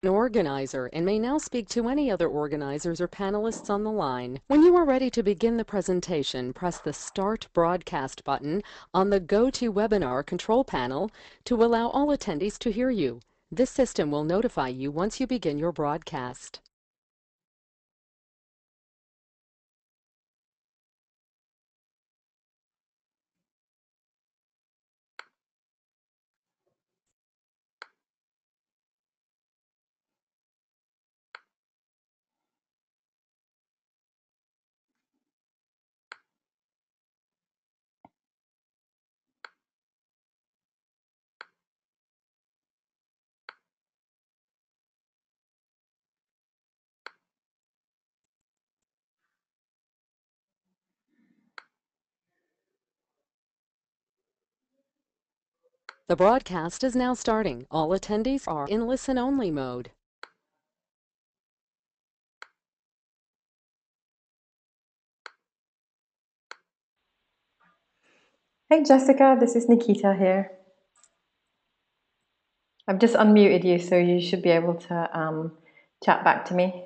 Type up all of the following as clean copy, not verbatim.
An organizer and may now speak to any other organizers or panelists on the line. When you are ready to begin the presentation, press the Start Broadcast button on the GoToWebinar control panel to allow all attendees to hear you. This system will notify you once you begin your broadcast. The broadcast is now starting. All attendees are in listen-only mode. Hey Jessica, this is Nikita here. I've just unmuted you, so you should be able to chat back to me.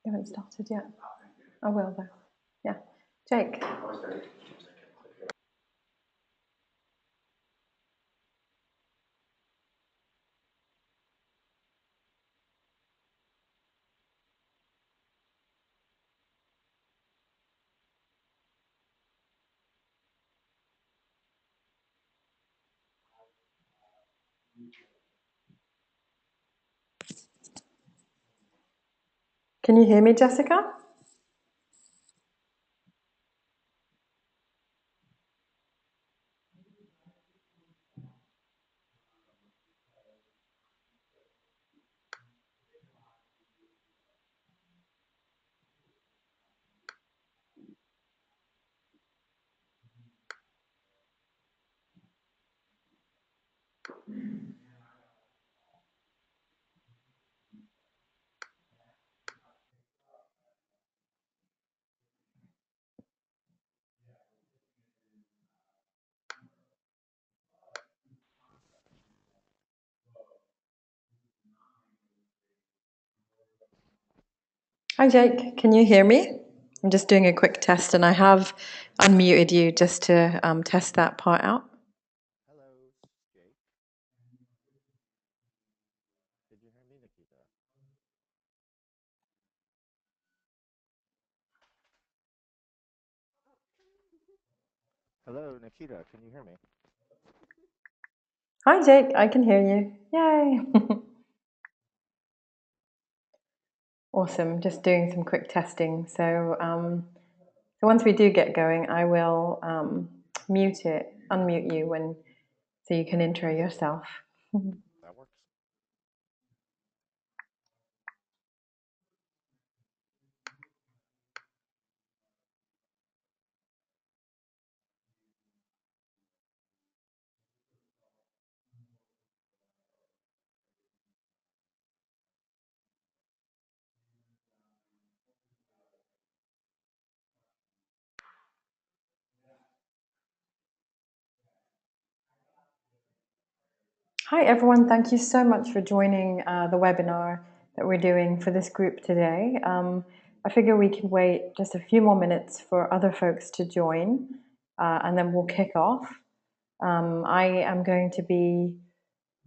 You haven't started yet? I will though. Yeah. Jake. Can you hear me, Jessica? Hi Jake, can you hear me? I'm just doing a quick test and I have unmuted you just to test that part out. Hello, Jake. Did you hear me, Nikita? Hello, Nikita. Can you hear me? Hi Jake, I can hear you. Yay! Awesome, just doing some quick testing. So once we do get going, I will unmute you so you can intro yourself. That works. Hi everyone, thank you so much for joining the webinar that we're doing for this group today. I figure we can wait just a few more minutes for other folks to join and then we'll kick off. I am going to be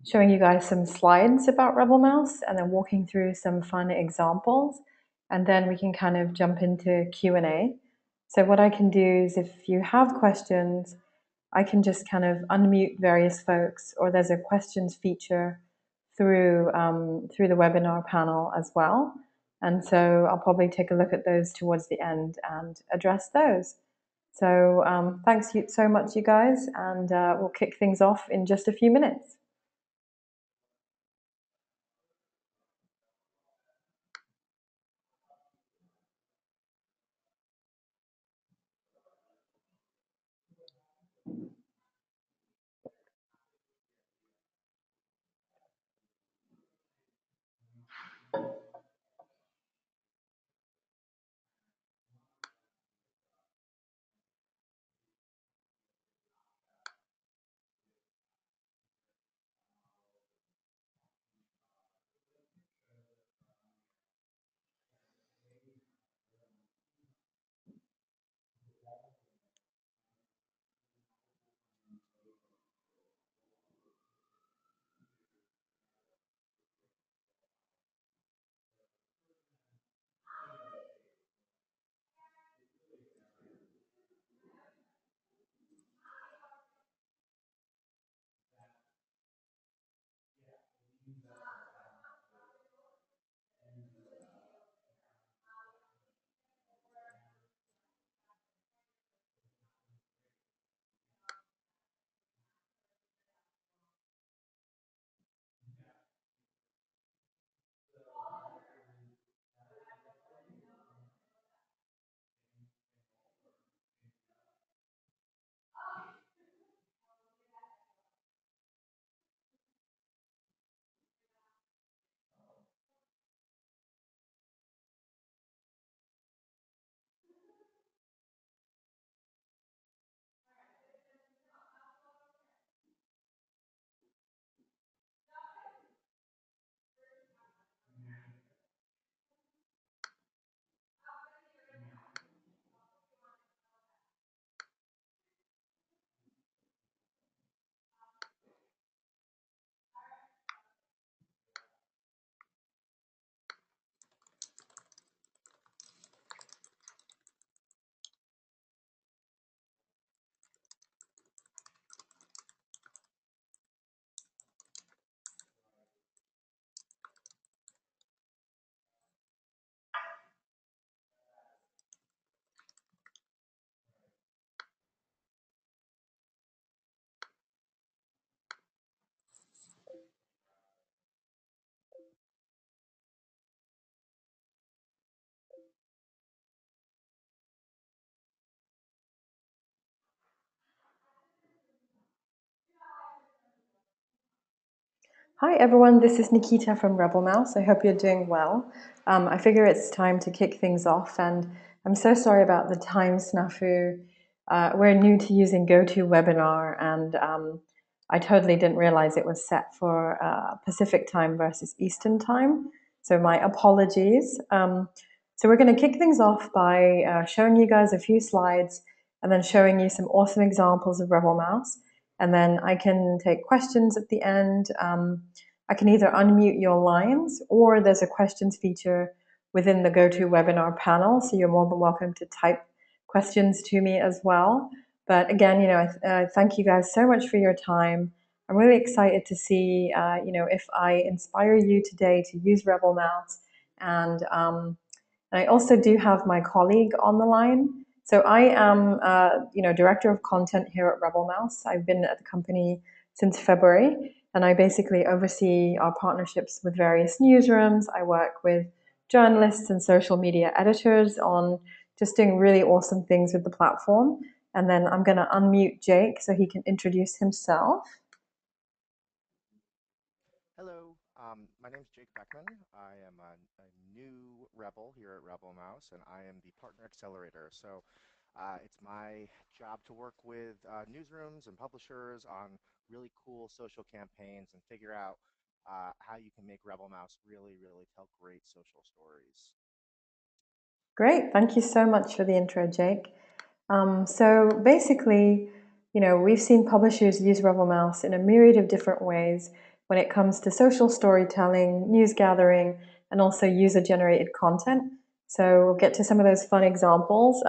showing you guys some slides about RebelMouse and then walking through some fun examples, and then we can kind of jump into Q&A. So what I can do is if you have questions, I can just kind of unmute various folks, or there's a questions feature through the webinar panel as well. And so I'll probably take a look at those towards the end and address those. So thanks so much, you guys, and we'll kick things off in just a few minutes. Hi everyone, this is Nikita from RebelMouse. I hope you're doing well. I figure it's time to kick things off, and I'm so sorry about the time snafu. We're new to using GoToWebinar, and I totally didn't realize it was set for Pacific time versus Eastern time. So my apologies. So we're going to kick things off by showing you guys a few slides and then showing you some awesome examples of RebelMouse. And then I can take questions at the end. I can either unmute your lines, or there's a questions feature within the GoToWebinar panel, so you're more than welcome to type questions to me as well. But again, thank you guys so much for your time. I'm really excited to see, if I inspire you today to use RebelMouse. And I also do have my colleague on the line. So I am, director of content here at RebelMouse. I've been at the company since February, and I basically oversee our partnerships with various newsrooms. I work with journalists and social media editors on just doing really awesome things with the platform. And then I'm going to unmute Jake so he can introduce himself. Hello, my name is Jake Beckman. I am a new Rebel here at RebelMouse, and I am the Partner Accelerator. So it's my job to work with newsrooms and publishers on really cool social campaigns and figure out how you can make RebelMouse really, really tell great social stories. Great, thank you so much for the intro, Jake. So basically, we've seen publishers use RebelMouse in a myriad of different ways when it comes to social storytelling, news gathering, and also user-generated content. So we'll get to some of those fun examples.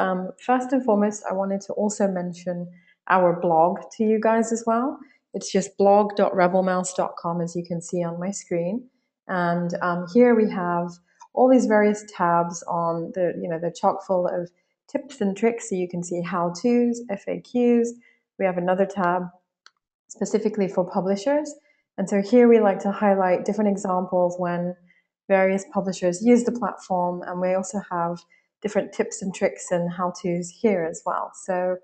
First and foremost, I wanted to also mention our blog to you guys as well. It's just blog.rebelmouse.com, as you can see on my screen. And here we have all these various tabs on the, they're chock full of tips and tricks. So you can see how-tos, FAQs. We have another tab specifically for publishers. And so here we like to highlight different examples when various publishers use the platform, and we also have different tips and tricks and how-tos here as well. So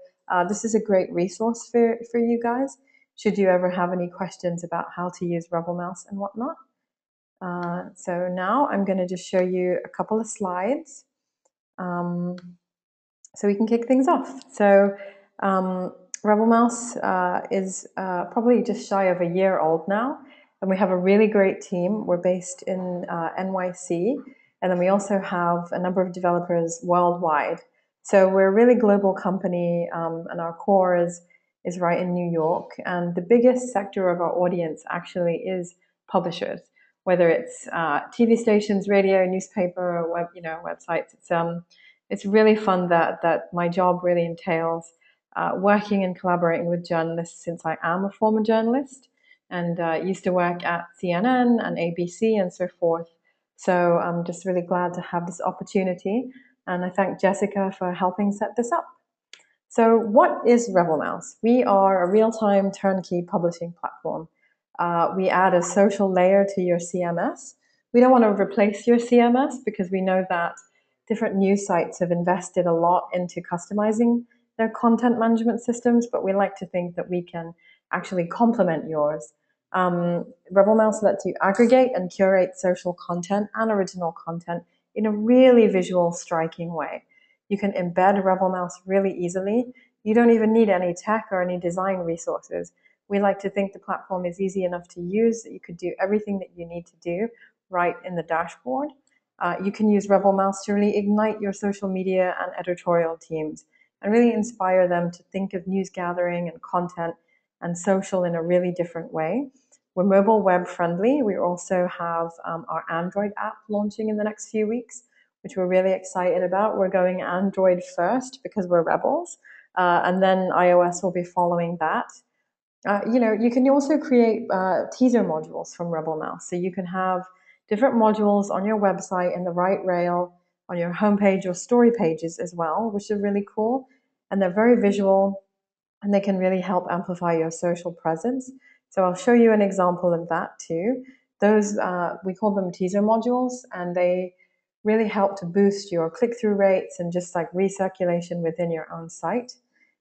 this is a great resource for you guys, should you ever have any questions about how to use RebelMouse and whatnot. So now I'm going to just show you a couple of slides. So we can kick things off. So RebelMouse is probably just shy of a year old now, and we have a really great team. We're based in NYC, and then we also have a number of developers worldwide. So we're a really global company, and our core is right in New York. And the biggest sector of our audience actually is publishers, whether it's TV stations, radio, newspaper, or websites. It's really fun that my job really entails working and collaborating with journalists, since I am a former journalist and used to work at CNN and ABC and so forth. So I'm just really glad to have this opportunity, and I thank Jessica for helping set this up. So what is RebelMouse? We are a real-time turnkey publishing platform. We add a social layer to your CMS. We don't want to replace your CMS, because we know that different news sites have invested a lot into customizing their content management systems, but we like to think that we can actually complement yours. RebelMouse lets you aggregate and curate social content and original content in a really visual, striking way. You can embed RebelMouse really easily. You don't even need any tech or any design resources. We like to think the platform is easy enough to use that you could do everything that you need to do right in the dashboard. You can use RebelMouse to really ignite your social media and editorial teams and really inspire them to think of news gathering and content and social in a really different way. We're mobile web friendly. We also have our Android app launching in the next few weeks, which we're really excited about. We're going Android first because we're rebels, and then iOS will be following that. You can also create teaser modules from RebelMouse. So you can have different modules on your website in the right rail, on your homepage or story pages as well, which are really cool. And they're very visual, and they can really help amplify your social presence. So I'll show you an example of that too. Those, we call them teaser modules, and they really help to boost your click-through rates and just like recirculation within your own site.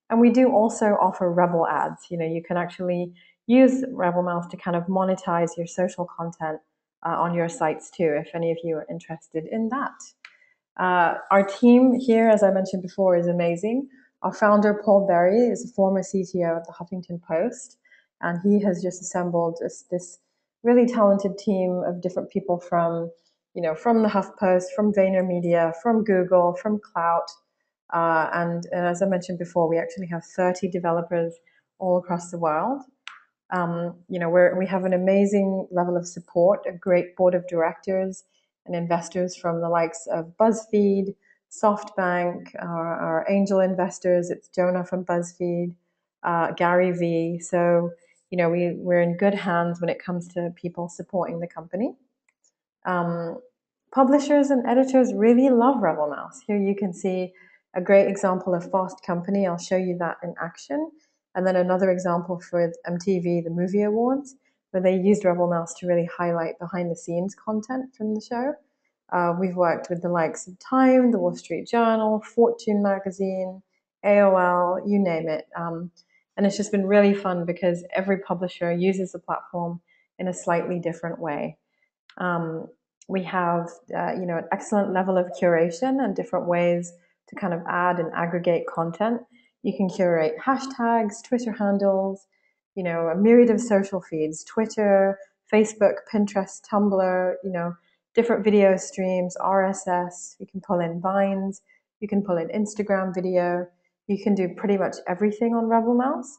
And we do also offer Rebel ads. You can actually use RebelMouse to kind of monetize your social content on your sites too, if any of you are interested in that. Our team here, as I mentioned before, is amazing. Our founder, Paul Berry, is a former CTO at the Huffington Post, and he has just assembled this really talented team of different people from the HuffPost, from VaynerMedia, from Google, from Clout. And as I mentioned before, we actually have 30 developers all across the world. We have an amazing level of support, a great board of directors and investors from the likes of BuzzFeed, SoftBank, our angel investors. It's Jonah from BuzzFeed, Gary V. So, we're in good hands when it comes to people supporting the company. Publishers and editors really love RebelMouse. Here you can see a great example of Fast Company. I'll show you that in action. And then another example for MTV, the Movie Awards, where they used RebelMouse to really highlight behind-the-scenes content from the show. We've worked with the likes of Time, the Wall Street Journal, Fortune magazine, AOL, you name it. And it's just been really fun because every publisher uses the platform in a slightly different way. We have an excellent level of curation and different ways to kind of add and aggregate content. You can curate hashtags, Twitter handles, a myriad of social feeds, Twitter, Facebook, Pinterest, Tumblr, different video streams, RSS. You can pull in Vines. You can pull in Instagram video. You can do pretty much everything on RebelMouse.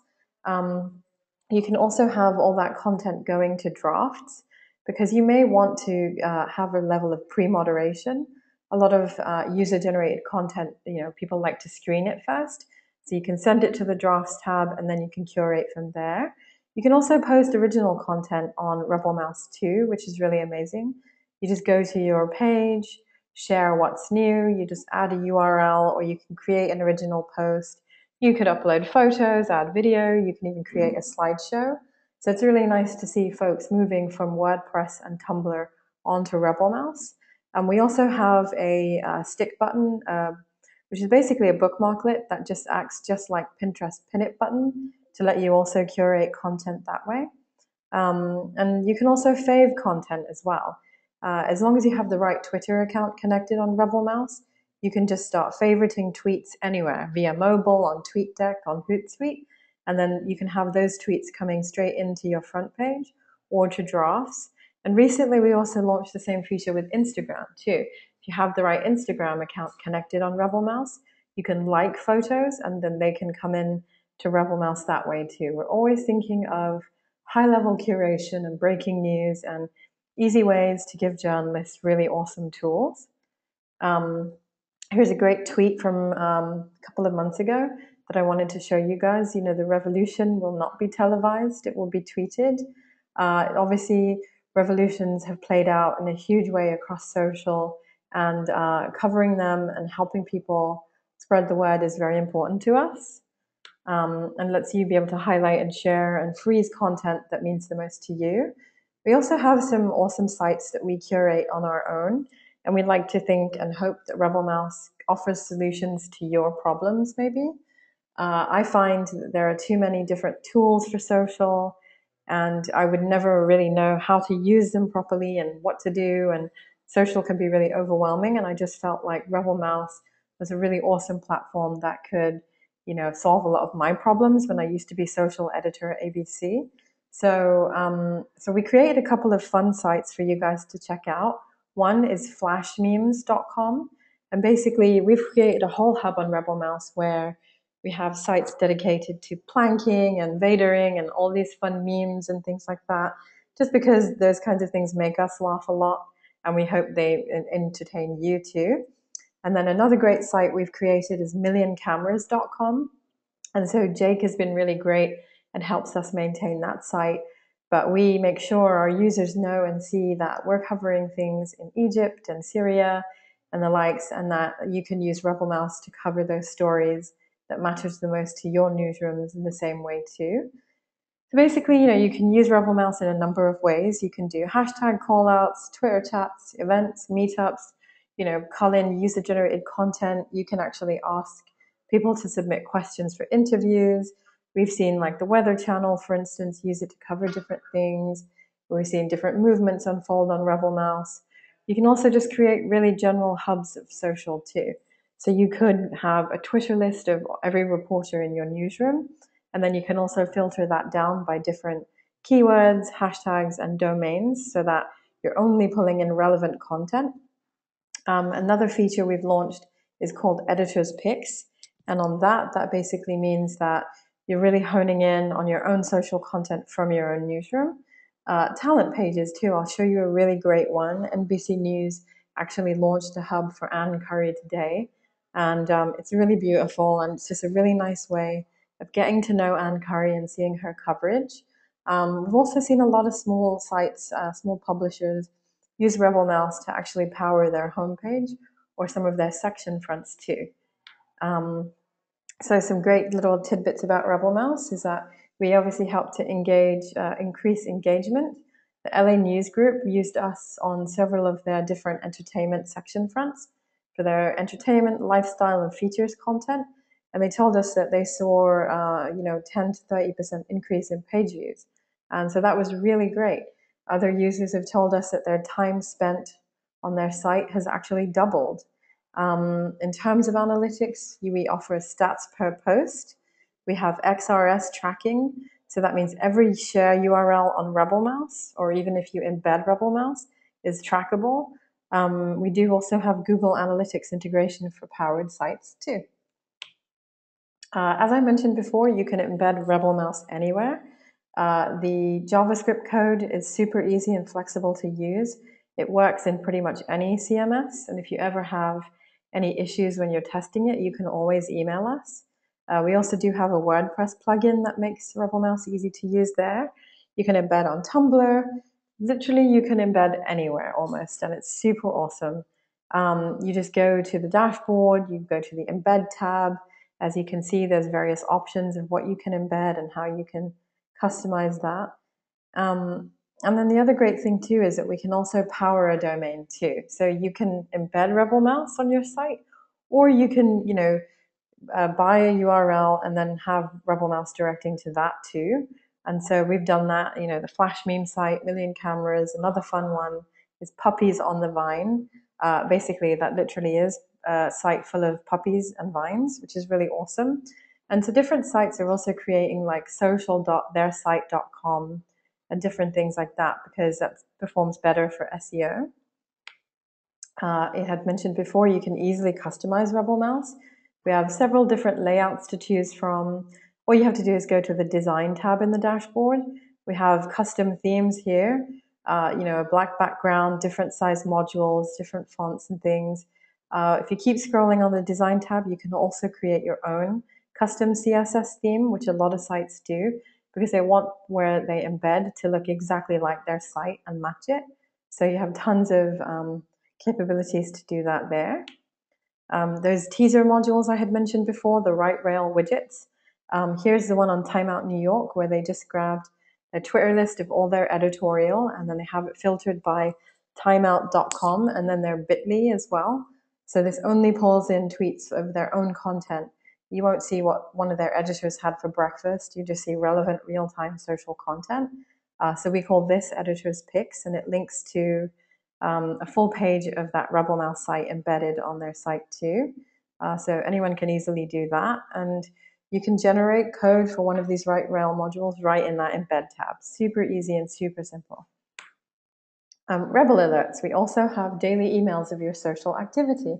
You can also have all that content going to drafts, because you may want to have a level of pre-moderation. A lot of user-generated content, people like to screen it first. So you can send it to the drafts tab, and then you can curate from there. You can also post original content on RebelMouse too, which is really amazing. You just go to your page, share what's new, you just add a URL, or you can create an original post. You could upload photos, add video, you can even create a slideshow. So it's really nice to see folks moving from WordPress and Tumblr onto RebelMouse. We also have a stick button, which is basically a bookmarklet that just acts just like Pinterest pin it button to let you also curate content that way. And you can also fave content as well. As long as you have the right Twitter account connected on RebelMouse, you can just start favoriting tweets anywhere via mobile, on TweetDeck, on Hootsuite, and then you can have those tweets coming straight into your front page or to drafts. And recently we also launched the same feature with Instagram too. If you have the right Instagram account connected on RebelMouse, you can like photos and then they can come in to RebelMouse that way too. We're always thinking of high-level curation and breaking news and easy ways to give journalists really awesome tools. Here's a great tweet from a couple of months ago that I wanted to show you guys. You know, the revolution will not be televised, it will be tweeted. Obviously, revolutions have played out in a huge way across social, and covering them and helping people spread the word is very important to us. And lets you be able to highlight and share and freeze content that means the most to you. We also have some awesome sites that we curate on our own, and we'd like to think and hope that RebelMouse offers solutions to your problems, maybe. I find that there are too many different tools for social, and I would never really know how to use them properly and what to do, and social can be really overwhelming, and I just felt like RebelMouse was a really awesome platform that could, you know, solve a lot of my problems when I used to be social editor at ABC. So we created a couple of fun sites for you guys to check out. One is flashmemes.com, and basically we've created a whole hub on RebelMouse where we have sites dedicated to planking and vadering and all these fun memes and things like that, just because those kinds of things make us laugh a lot, and we hope they entertain you too. And then another great site we've created is millioncameras.com. And so Jake has been really great and helps us maintain that site. But we make sure our users know and see that we're covering things in Egypt and Syria and the likes, and that you can use RebelMouse to cover those stories that matters the most to your newsrooms in the same way too. So basically, you know, you can use RebelMouse in a number of ways. You can do hashtag callouts, Twitter chats, events, meetups, you know, call in user-generated content. You can actually ask people to submit questions for interviews. We've seen like the Weather Channel, for instance, use it to cover different things. We've seen different movements unfold on RebelMouse. You can also just create really general hubs of social too. So you could have a Twitter list of every reporter in your newsroom, and then you can also filter that down by different keywords, hashtags, and domains so that you're only pulling in relevant content. Another feature we've launched is called Editor's Picks. And on that basically means that you're really honing in on your own social content from your own newsroom. Talent pages too, I'll show you a really great one. NBC News actually launched a hub for Ann Curry today. And it's really beautiful, and it's just a really nice way of getting to know Ann Curry and seeing her coverage. We've also seen a lot of small sites, small publishers, use RebelMouse to actually power their homepage or some of their section fronts too. So some great little tidbits about RebelMouse is that we obviously help to increase engagement. The LA News Group used us on several of their different entertainment section fronts for their entertainment, lifestyle, and features content. And they told us that they saw, 10 to 30% increase in page views. And so that was really great. Other users have told us that their time spent on their site has actually doubled. In terms of analytics, we offer stats per post. We have XRS tracking. So that means every share URL on RebelMouse, or even if you embed RebelMouse, is trackable. We do also have Google Analytics integration for powered sites too. As I mentioned before, you can embed RebelMouse anywhere. The JavaScript code is super easy and flexible to use. It works in pretty much any CMS, and if you ever have any issues when you're testing it, you can always email us. We also do have a WordPress plugin that makes RebelMouse easy to use there. You can embed on Tumblr. Literally, you can embed anywhere almost, and it's super awesome. You just go to the dashboard, you go to the embed tab. As you can see, there's various options of what you can embed and how you can customize that. And then the other great thing too is that we can also power a domain too. So you can embed RebelMouse on your site, or you can, buy a URL and then have RebelMouse directing to that too. And so we've done that, the Flash meme site, Million Cameras. Another fun one is Puppies on the Vine. Basically, that literally is a site full of puppies and vines, which is really awesome. And so different sites are also creating like social.theirsite.com and different things like that, because that performs better for SEO. It had mentioned before, you can easily customize RebelMouse. We have several different layouts to choose from. All you have to do is go to the Design tab in the dashboard. We have custom themes here, a black background, different size modules, different fonts and things. If you keep scrolling on the Design tab, you can also create your own custom CSS theme, which a lot of sites do, because they want where they embed to look exactly like their site and match it. So you have tons of capabilities to do that there. Those teaser modules I had mentioned before, the right rail widgets. Here's the one on Timeout New York, where they just grabbed a Twitter list of all their editorial, and then they have it filtered by timeout.com and then their bit.ly as well. So this only pulls in tweets of their own content. You won't see what one of their editors had for breakfast. You just see relevant real-time social content. So we call this Editor's Picks, and it links to a full page of that RebelMouse site embedded on their site too. So anyone can easily do that. And you can generate code for one of these right rail modules right in that embed tab. Super easy and super simple. Rebel alerts. We also have daily emails of your social activity.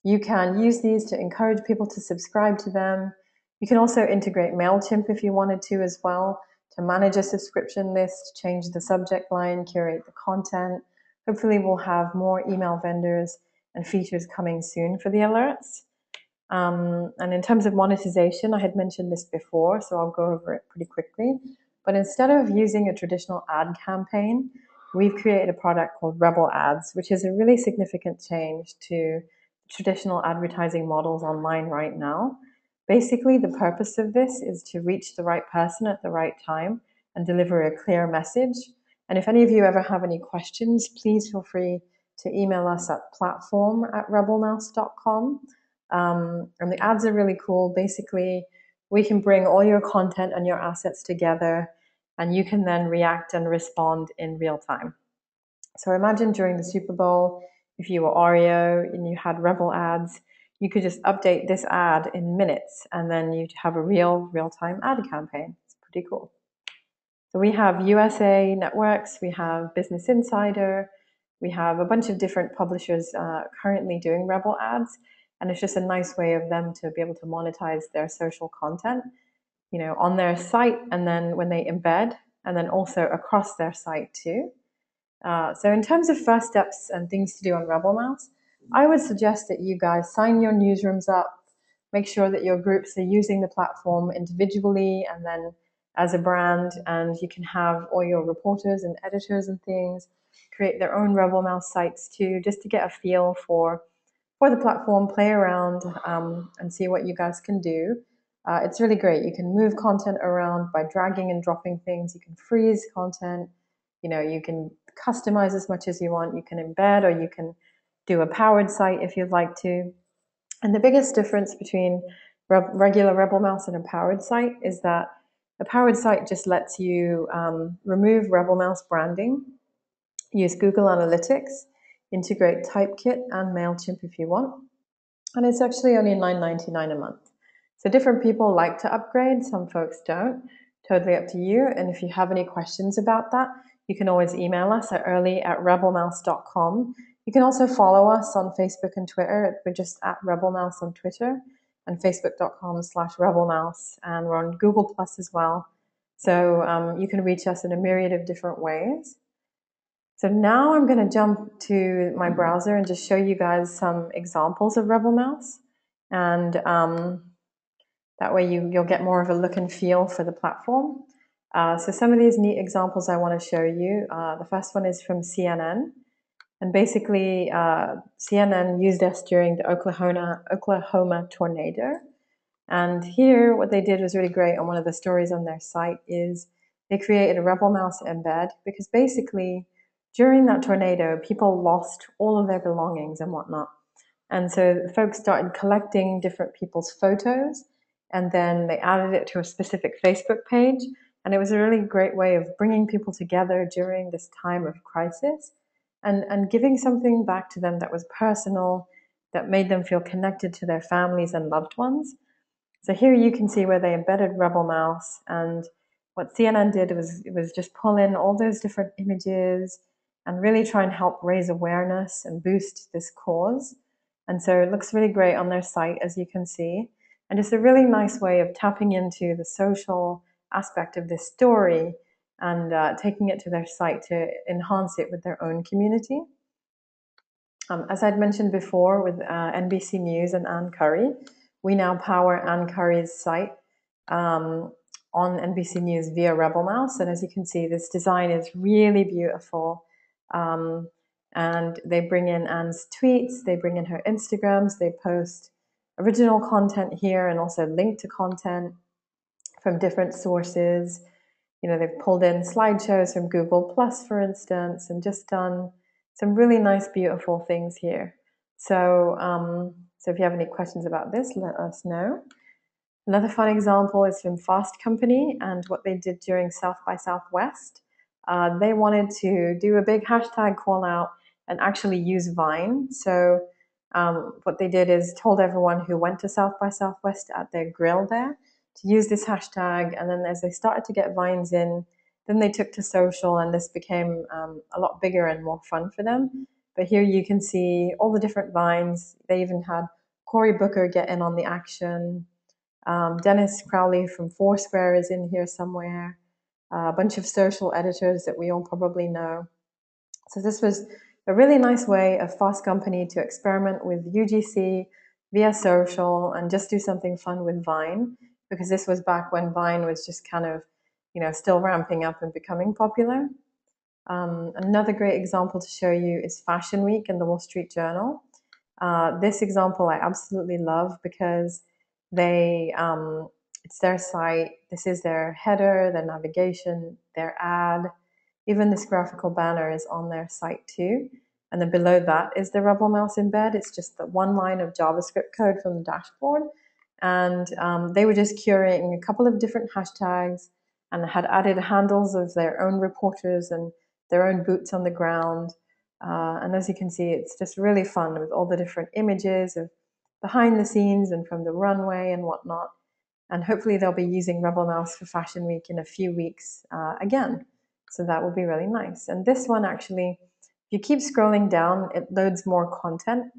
You can use these to encourage people to subscribe to them. You can also integrate MailChimp if you wanted to as well, to manage a subscription list, change the subject line, curate the content. Hopefully we'll have more email vendors and features coming soon for the alerts. And in terms of monetization, I had mentioned this before, so I'll go over it pretty quickly. But instead of using a traditional ad campaign, we've created a product called Rebel Ads, which is a really significant change to traditional advertising models online right now. Basically, the purpose of this is to reach the right person at the right time and deliver a clear message. And if any of you ever have any questions, please feel free to email us at platform@rebelmouse.com. And the ads are really cool. Basically, we can bring all your content and your assets together, and you can then react and respond in real time. So imagine during the Super Bowl, if you were Oreo and you had Rebel ads, you could just update this ad in minutes, and then you'd have a real-time ad campaign. It's pretty cool. So we have USA networks, we have Business Insider, we have a bunch of different publishers currently doing Rebel ads, and it's just a nice way of them to be able to monetize their social content, on their site, and then when they embed, and then also across their site too. So in terms of first steps and things to do on RebelMouse, I would suggest that you guys sign your newsrooms up, make sure that your groups are using the platform individually and then as a brand, and you can have all your reporters and editors and things create their own RebelMouse sites too, just to get a feel for the platform, play around, and see what you guys can do. It's really great. You can move content around by dragging and dropping things. You can freeze content. You can customize as much as you want. You can embed, or you can do a powered site if you'd like to. And the biggest difference between regular RebelMouse and a powered site is that a powered site just lets you remove RebelMouse branding, use Google Analytics, integrate Typekit and MailChimp if you want. And it's actually only $9.99 a month. So different people like to upgrade, some folks don't. Totally up to you. And if you have any questions about that, you can always email us at early@rebelmouse.com. You can also follow us on Facebook and Twitter. We're just at RebelMouse on Twitter and facebook.com/RebelMouse. And we're on Google Plus as well. So you can reach us in a myriad of different ways. So now I'm going to jump to my browser and just show you guys some examples of RebelMouse. And That way you'll get more of a look and feel for the platform. So some of these neat examples I want to show you. The first one is from CNN. And basically, CNN used us during the Oklahoma tornado. And here, what they did was really great. On one of the stories on their site is they created a RebelMouse embed, because basically, during that tornado, people lost all of their belongings and whatnot. And so folks started collecting different people's photos, and then they added it to a specific Facebook page. And it was a really great way of bringing people together during this time of crisis, and giving something back to them that was personal, that made them feel connected to their families and loved ones. So here you can see where they embedded RebelMouse, and what CNN did was just pull in all those different images and really try and help raise awareness and boost this cause. And so it looks really great on their site, as you can see. And it's a really nice way of tapping into the social aspect of this story and taking it to their site to enhance it with their own community. As I'd mentioned before with NBC News and Ann Curry, we now power Ann Curry's site on NBC News via RebelMouse. And as you can see, this design is really beautiful. And they bring in Anne's tweets, they bring in her Instagrams, they post original content here and also link to content from different sources. You know, they've pulled in slideshows from Google Plus, for instance, and just done some really nice, beautiful things here. So, so if you have any questions about this, let us know. Another fun example is from Fast Company and what they did during South by Southwest. They wanted to do a big hashtag call out and actually use Vine. So what they did is told everyone who went to South by Southwest at their grill there to use this hashtag. And then as they started to get Vines in, then they took to social, and this became a lot bigger and more fun for them. But here you can see all the different Vines. They even had Cory Booker get in on the action. Dennis Crowley from Foursquare is in here somewhere. A bunch of social editors that we all probably know. So this was a really nice way of Fast Company to experiment with UGC via social and just do something fun with Vine, because this was back when Vine was just kind of, still ramping up and becoming popular. Another great example to show you is Fashion Week in the Wall Street Journal. This example I absolutely love because it's their site, this is their header, their navigation, their ad. Even this graphical banner is on their site too. And then below that is the RebelMouse embed. It's just the one line of JavaScript code from the dashboard. And they were just curating a couple of different hashtags and had added handles of their own reporters and their own boots on the ground. And as you can see, it's just really fun with all the different images of behind the scenes and from the runway and whatnot. And hopefully they'll be using RebelMouse for Fashion Week in a few weeks again. So that will be really nice. And this one actually, if you keep scrolling down, it loads more content,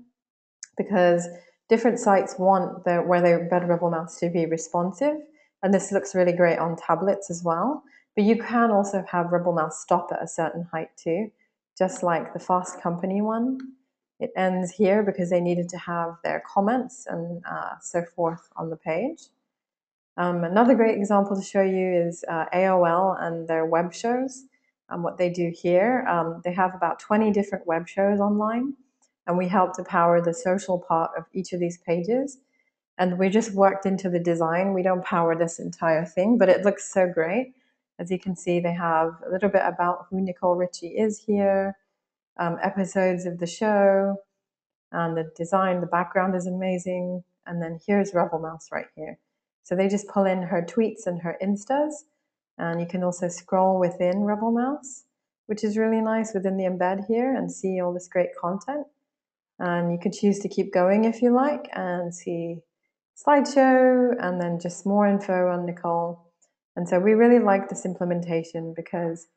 because different sites want where they embed RebelMouse to be responsive. And this looks really great on tablets as well. But you can also have RebelMouse stop at a certain height too, just like the Fast Company one. It ends here because they needed to have their comments and so forth on the page. Another great example to show you is AOL and their web shows. What they do here, they have about 20 different web shows online, and we help to power the social part of each of these pages. And we just worked into the design. We don't power this entire thing, but it looks so great. As you can see, they have a little bit about who Nicole Richie is here, episodes of the show, and the design, the background is amazing. And then here's RebelMouse right here. So they just pull in her tweets and her Instas. And you can also scroll within RebelMouse, which is really nice within the embed here, and see all this great content. And you could choose to keep going if you like and see slideshow and then just more info on Nicole. And so we really like this implementation because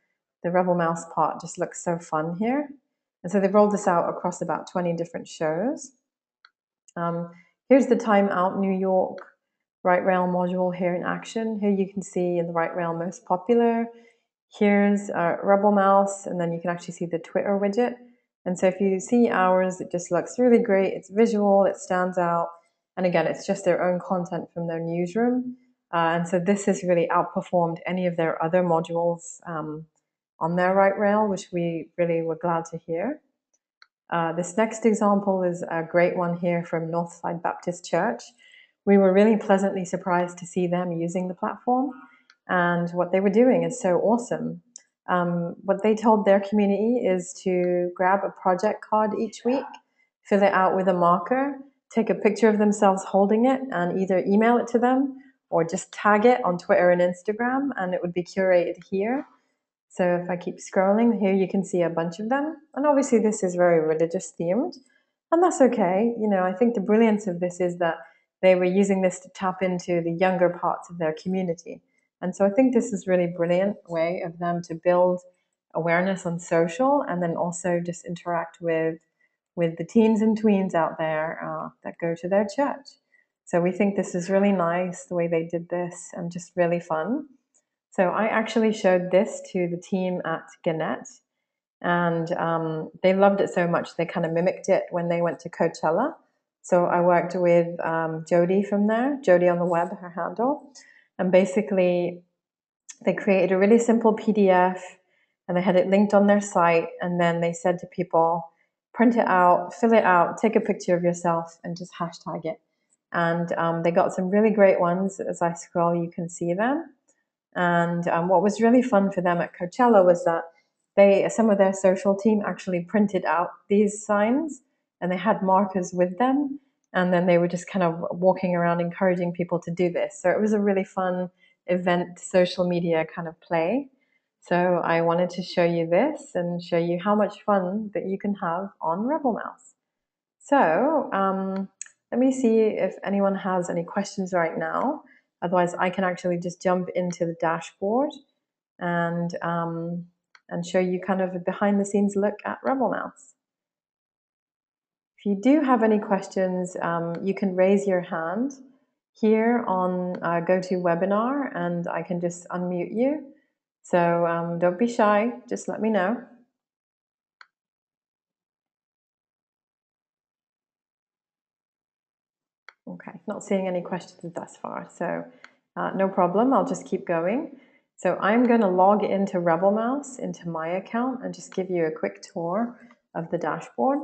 the RebelMouse part just looks so fun here. And so they've rolled this out across about 20 different shows. Here's the Time Out New York right rail module here in action. Here you can see in the right rail most popular. Here's RebelMouse, and then you can actually see the Twitter widget. And so if you see ours, it just looks really great. It's visual, it stands out, And again, it's just their own content from their newsroom. And so this has really outperformed any of their other modules on their right rail, which we really were glad to hear. This next example is a great one here from Northside Baptist Church. We were really pleasantly surprised to see them using the platform, and what they were doing is so awesome. What they told their community is to grab a project card each week, fill it out with a marker, take a picture of themselves holding it, and either email it to them or just tag it on Twitter and Instagram, and it would be curated here. So if I keep scrolling, here you can see a bunch of them. And obviously this is very religious themed, and that's okay. You know, I think the brilliance of this is that they were using this to tap into the younger parts of their community. And so I think this is really brilliant way of them to build awareness on social, and then also just interact with the teens and tweens out there that go to their church. So we think this is really nice, the way they did this, and just really fun. So I actually showed this to the team at Gannett, and they loved it so much they kind of mimicked it when they went to Coachella. So I worked with Jody from there, Jody on the web, her handle, and basically they created a really simple PDF and they had it linked on their site, and then they said to people, print it out, fill it out, take a picture of yourself, and just hashtag it. And they got some really great ones. As I scroll, you can see them. And what was really fun for them at Coachella was that some of their social team actually printed out these signs, and they had markers with them. And then they were just kind of walking around encouraging people to do this. So it was a really fun event, social media kind of play. So I wanted to show you this and show you how much fun that you can have on RebelMouse. So let me see if anyone has any questions right now. Otherwise, I can actually just jump into the dashboard and show you kind of a behind-the-scenes look at RebelMouse. If you do have any questions, you can raise your hand here on GoToWebinar, and I can just unmute you. So don't be shy, just let me know. Okay, not seeing any questions thus far, so no problem, I'll just keep going. So I'm going to log into RebelMouse, into my account, and just give you a quick tour of the dashboard.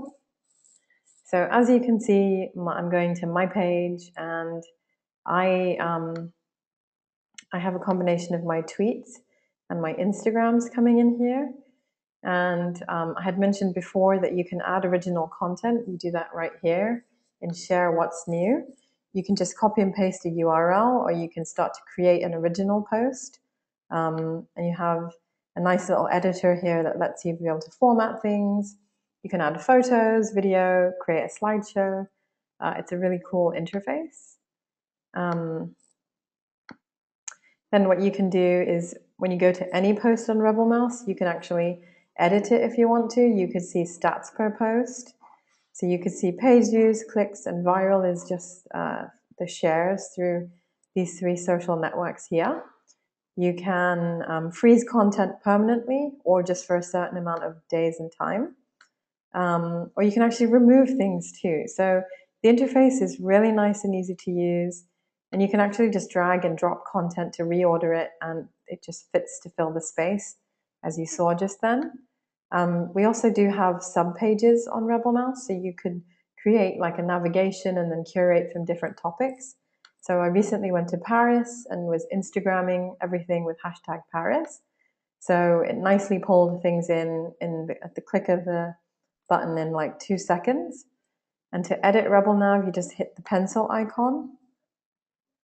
So as you can see, I'm going to my page, and I have a combination of my tweets and my Instagrams coming in here. And I had mentioned before that you can add original content. You do that right here and share what's new. You can just copy and paste a URL, or you can start to create an original post. And you have a nice little editor here that lets you be able to format things. You can add photos, video, create a slideshow. It's a really cool interface. Then what you can do is when you go to any post on RebelMouse, you can actually edit it if you want to. You could see stats per post. So you could see page views, clicks, and viral is just the shares through these 3 social networks here. You can freeze content permanently or just for a certain amount of days and time. Or you can actually remove things too. So the interface is really nice and easy to use. And you can actually just drag and drop content to reorder it, and it just fits to fill the space, as you saw just then. We also do have sub-pages on RebelMouse, so you could create like a navigation and then curate from different topics. So I recently went to Paris and was Instagramming everything with hashtag Paris. So it nicely pulled things at the click of the button in like 2 seconds. And to edit RebelNav, you just hit the pencil icon.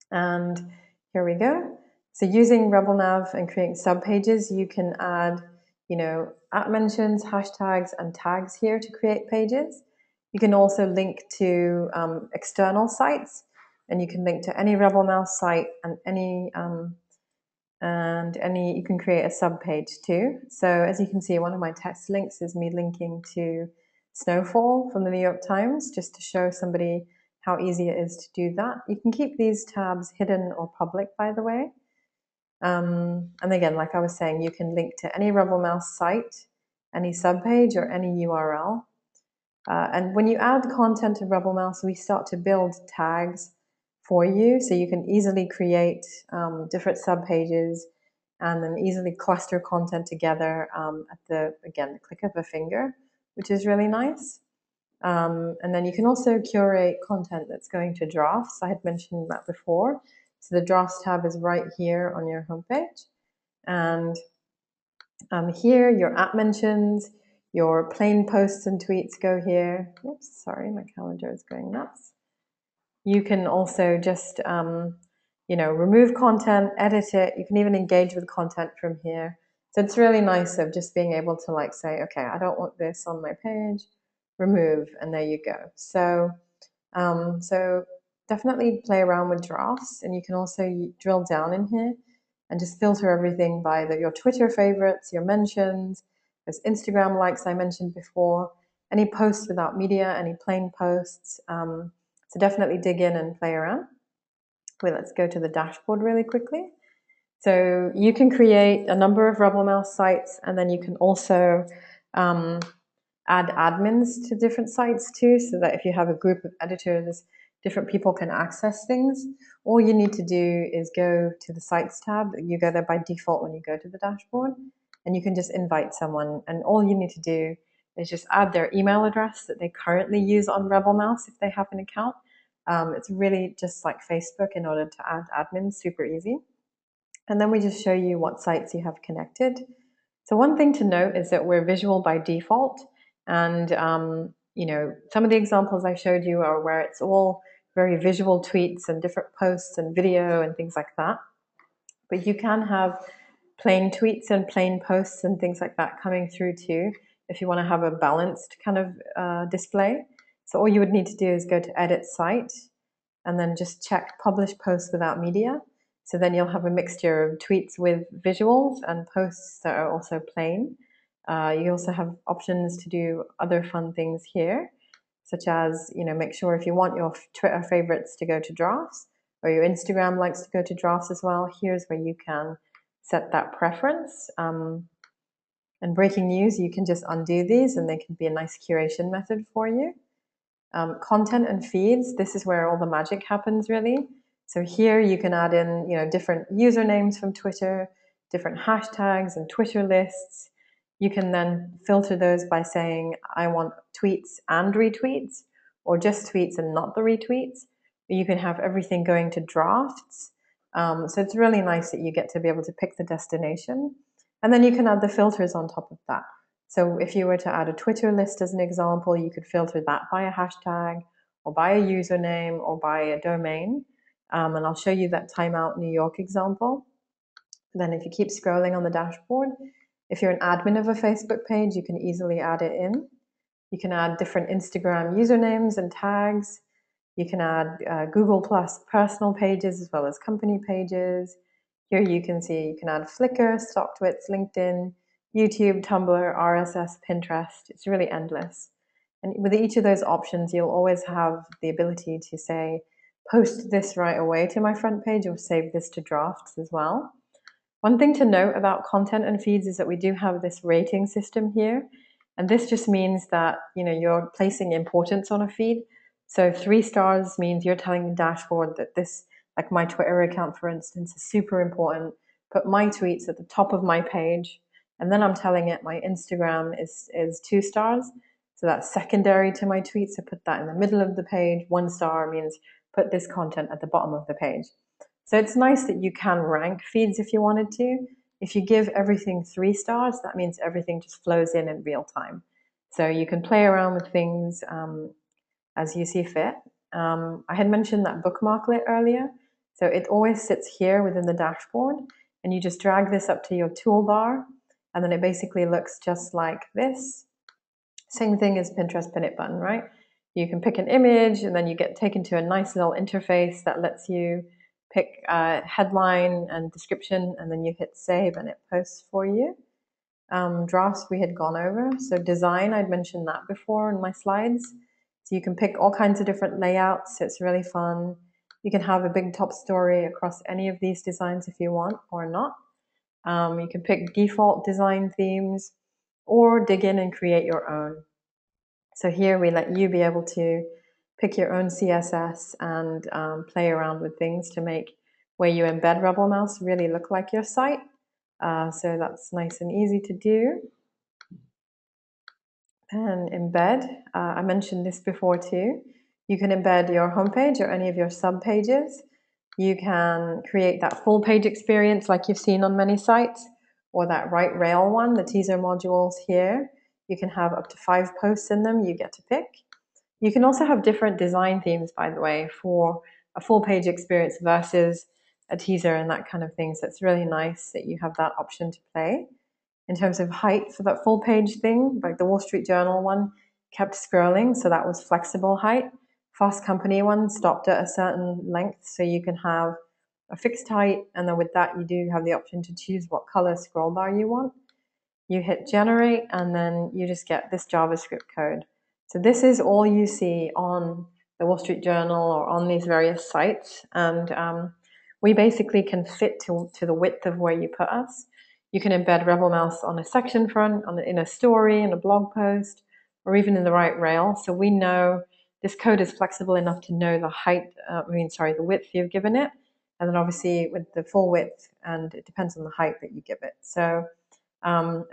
And here we go. So using RebelNav and creating subpages, you can add, at mentions, hashtags, and tags here to create pages. You can also link to external sites, and you can link to any RebelMouse site and you can create a subpage too. So as you can see, one of my test links is me linking to Snowfall from the New York Times, just to show somebody how easy it is to do that. You can keep these tabs hidden or public, by the way. And again, like I was saying, you can link to any RebelMouse site, any subpage, or any URL. And when you add content to RebelMouse, we start to build tags for you, so you can easily create different subpages and then easily cluster content together at the click of a finger, which is really nice. And then you can also curate content that's going to drafts. I had mentioned that before. So the drafts tab is right here on your homepage. And here, your app mentions, your plain posts and tweets go here. Oops, sorry, my calendar is going nuts. You can also just, remove content, edit it. You can even engage with content from here. So it's really nice of just being able to like say, okay, I don't want this on my page, remove, and there you go. So definitely play around with drafts, and you can also drill down in here and just filter everything by your Twitter favorites, your mentions, those Instagram likes I mentioned before, any posts without media, any plain posts. So definitely dig in and play around. Wait, let's go to the dashboard really quickly. So you can create a number of RebelMouse sites, and then you can also add admins to different sites too, so that if you have a group of editors, different people can access things. All you need to do is go to the Sites tab. You go there by default when you go to the dashboard, and you can just invite someone. And all you need to do is just add their email address that they currently use on RebelMouse if they have an account. It's really just like Facebook in order to add admins, super easy. And then we just show you what sites you have connected. So one thing to note is that we're visual by default. And some of the examples I showed you are where it's all very visual tweets and different posts and video and things like that. But you can have plain tweets and plain posts and things like that coming through too, if you want to have a balanced kind of display. So all you would need to do is go to Edit Site and then just check Publish Posts Without Media. So then you'll have a mixture of tweets with visuals and posts that are also plain. You also have options to do other fun things here, such as, make sure if you want your Twitter favorites to go to drafts, or your Instagram likes to go to drafts as well, here's where you can set that preference. And breaking news, you can just undo these and they can be a nice curation method for you. Content and feeds, this is where all the magic happens really. So here you can add in different usernames from Twitter, different hashtags and Twitter lists. You can then filter those by saying, I want tweets and retweets, or just tweets and not the retweets. You can have everything going to drafts. So it's really nice that you get to be able to pick the destination. And then you can add the filters on top of that. So if you were to add a Twitter list as an example, you could filter that by a hashtag or by a username or by a domain. And I'll show you that Timeout New York example. And then if you keep scrolling on the dashboard, if you're an admin of a Facebook page, you can easily add it in. You can add different Instagram usernames and tags. You can add Google Plus personal pages as well as company pages. Here you can see you can add Flickr, StockTwits, LinkedIn, YouTube, Tumblr, RSS, Pinterest. It's really endless. And with each of those options, you'll always have the ability to say, post this right away to my front page or save this to drafts as well. One thing to note about content and feeds is that we do have this rating system here. And this just means that you're placing importance on a feed. So 3 stars means you're telling the dashboard that this, like my Twitter account, for instance, is super important. Put my tweets at the top of my page. And then I'm telling it my Instagram is 2 stars. So that's secondary to my tweets. So put that in the middle of the page. 1 star means put this content at the bottom of the page. So it's nice that you can rank feeds if you wanted to. If you give everything 3 stars, that means everything just flows in real time. So you can play around with things as you see fit. I had mentioned that bookmarklet earlier. So it always sits here within the dashboard, and you just drag this up to your toolbar, and then it basically looks just like this. Same thing as Pinterest pin it button, right? You can pick an image, and then you get taken to a nice little interface that lets you pick a headline and description, and then you hit save and it posts for you. Drafts we had gone over. So design, I'd mentioned that before in my slides. So you can pick all kinds of different layouts. It's really fun. You can have a big top story across any of these designs if you want or not. You can pick default design themes or dig in and create your own. So here we let you be able to pick your own CSS and play around with things to make where you embed RebelMouse really look like your site. So that's nice and easy to do. And embed, I mentioned this before too. You can embed your homepage or any of your sub pages. You can create that full page experience like you've seen on many sites, or that right rail one, the teaser modules here. You can have up to 5 posts in them, you get to pick. You can also have different design themes, by the way, for a full page experience versus a teaser and that kind of thing. So it's really nice that you have that option to play. In terms of height for that full page thing, like the Wall Street Journal one kept scrolling, so that was flexible height. Fast Company one stopped at a certain length, so you can have a fixed height, and then with that you do have the option to choose what color scroll bar you want. You hit generate, and then you just get this JavaScript code. So this is all you see on the Wall Street Journal or on these various sites, and we basically can fit to the width of where you put us. You can embed RebelMouse on a section front, in a story, in a blog post, or even in the right rail. So we know this code is flexible enough to know the height, the width you've given it, and then obviously with the full width, and it depends on the height that you give it. So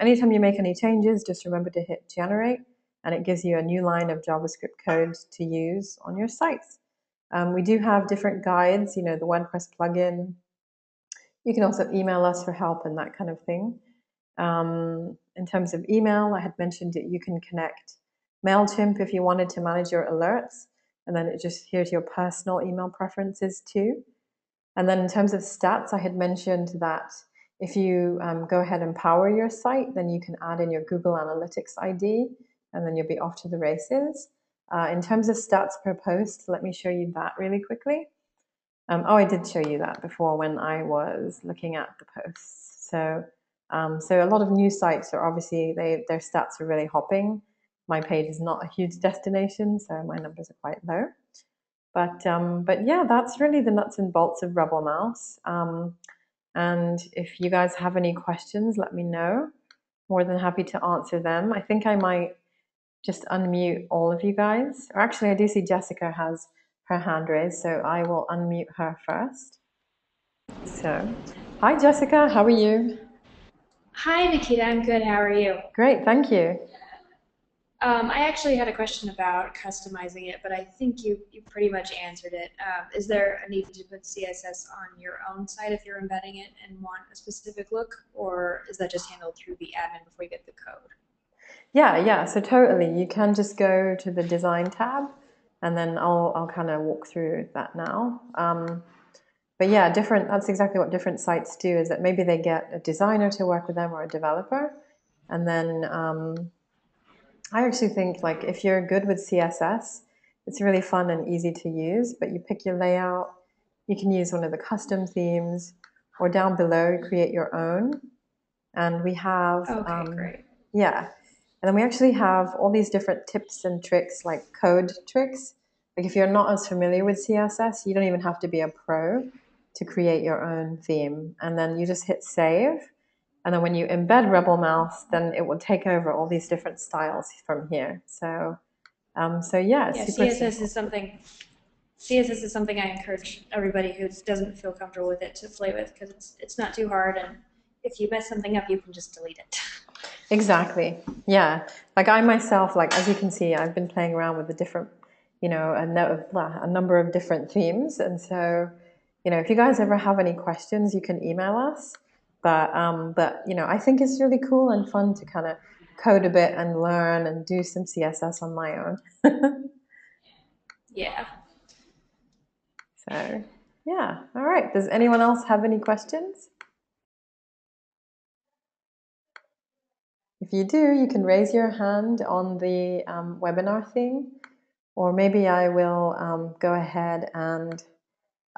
anytime you make any changes, just remember to hit generate, and it gives you a new line of JavaScript code to use on your sites. We do have different guides, the WordPress plugin. You can also email us for help and that kind of thing. In terms of email, I had mentioned that you can connect MailChimp if you wanted to manage your alerts, and then here's your personal email preferences too. And then in terms of stats, I had mentioned that if you go ahead and power your site, then you can add in your Google Analytics ID, and then you'll be off to the races. In terms of stats per post, let me show you that really quickly. I did show you that before when I was looking at the posts. So a lot of news sites are obviously, their stats are really hopping. My page is not a huge destination, so my numbers are quite low. But yeah, that's really the nuts and bolts of RebelMouse. And if you guys have any questions, let me know. More than happy to answer them. I think I might just unmute all of you guys. Or actually, I do see Jessica has her hand raised, so I will unmute her first. So, hi Jessica, how are you? Hi, Nikita. I'm good. How are you? Great, thank you. I actually had a question about customizing it, but I think you pretty much answered it. Is there a need to put CSS on your own site if you're embedding it and want a specific look, or is that just handled through the admin before you get the code? Yeah, so totally. You can just go to the design tab, and then I'll kind of walk through that now. But yeah, that's exactly what different sites do, is that maybe they get a designer to work with them or a developer. And then I actually think, like, if you're good with CSS, it's really fun and easy to use, but you pick your layout, you can use one of the custom themes, or down below, create your own. And we have, Okay, great. yeah. And then we actually have all these different tips and tricks, like code tricks. Like if you're not as familiar with CSS, you don't even have to be a pro to create your own theme. And then you just hit save. And then when you embed RebelMouse, then it will take over all these different styles from here. So yeah, Yeah, super CSS simple. is something I encourage everybody who doesn't feel comfortable with it to play with, because it's not too hard, and if you mess something up, you can just delete it. Exactly. Yeah. Like I myself, like as you can see, I've been playing around with the different, a number of different themes. And so, if you guys ever have any questions, you can email us. But I think it's really cool and fun to kind of code a bit and learn and do some CSS on my own. Yeah. So yeah. All right. Does anyone else have any questions? If you do, you can raise your hand on the webinar thing, or maybe I will go ahead and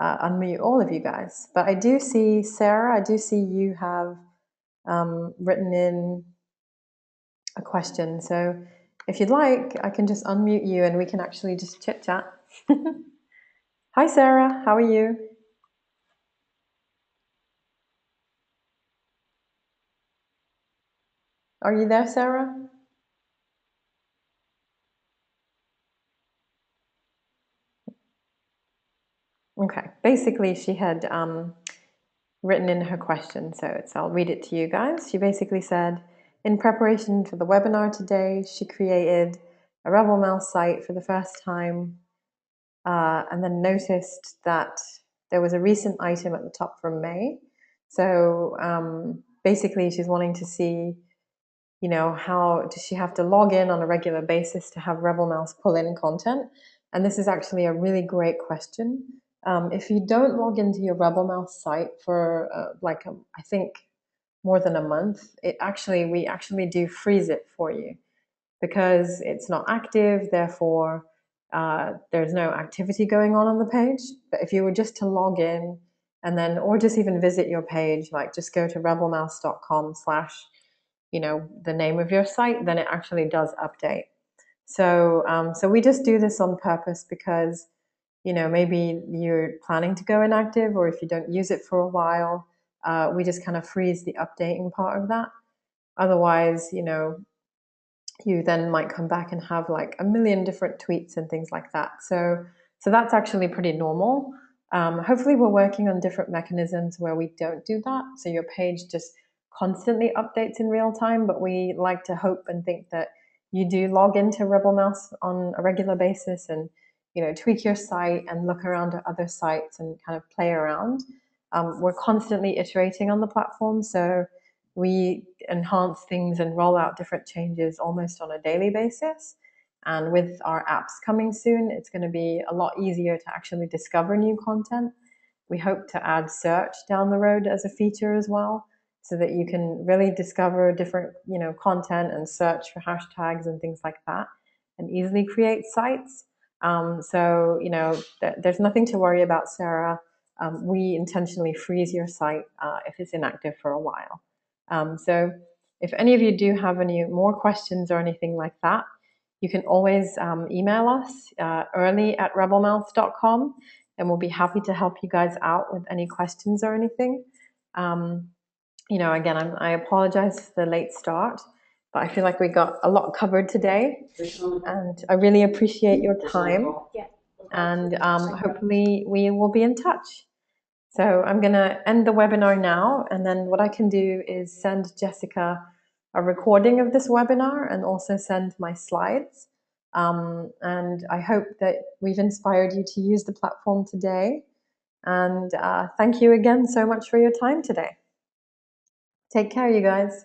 unmute all of you guys. But I do see, Sarah, I do see you have written in a question. So if you'd like, I can just unmute you and we can actually just chit chat. Hi, Sarah, how are you? Are you there, Sarah? Okay, basically she had written in her question, so I'll read it to you guys. She basically said, in preparation for the webinar today, she created a RebelMouse site for the first time, and then noticed that there was a recent item at the top from May. So basically she's wanting to see, you know, how does she have to log in on a regular basis to have RebelMouse pull in content? And this is actually a really great question. If you don't log into your RebelMouse site for I think more than a month, we actually do freeze it for you because it's not active. Therefore, there's no activity going on the page. But if you were just to log in and then, or just even visit your page, like just go to rebelmouse.com/ the name of your site, then it actually does update. So we just do this on purpose because, maybe you're planning to go inactive, or if you don't use it for a while, we just kind of freeze the updating part of that. Otherwise, you then might come back and have like a million different tweets and things like that. So that's actually pretty normal. Hopefully we're working on different mechanisms where we don't do that. So your page just constantly updates in real time, but we like to hope and think that you do log into RebelMouse on a regular basis and, tweak your site and look around at other sites and kind of play around. We're constantly iterating on the platform. So we enhance things and roll out different changes almost on a daily basis. And with our apps coming soon, it's going to be a lot easier to actually discover new content. We hope to add search down the road as a feature as well, so that you can really discover different, content and search for hashtags and things like that, and easily create sites. There's nothing to worry about, Sarah. We intentionally freeze your site if it's inactive for a while. So if any of you do have any more questions or anything like that, you can always email us early@rebelmouse.com, and we'll be happy to help you guys out with any questions or anything. Again, I apologize for the late start, but I feel like we got a lot covered today, and I really appreciate your time. Yeah. And hopefully we will be in touch. So I'm going to end the webinar now, and then what I can do is send Jessica a recording of this webinar and also send my slides. And I hope that we've inspired you to use the platform today. And thank you again so much for your time today. Take care, you guys.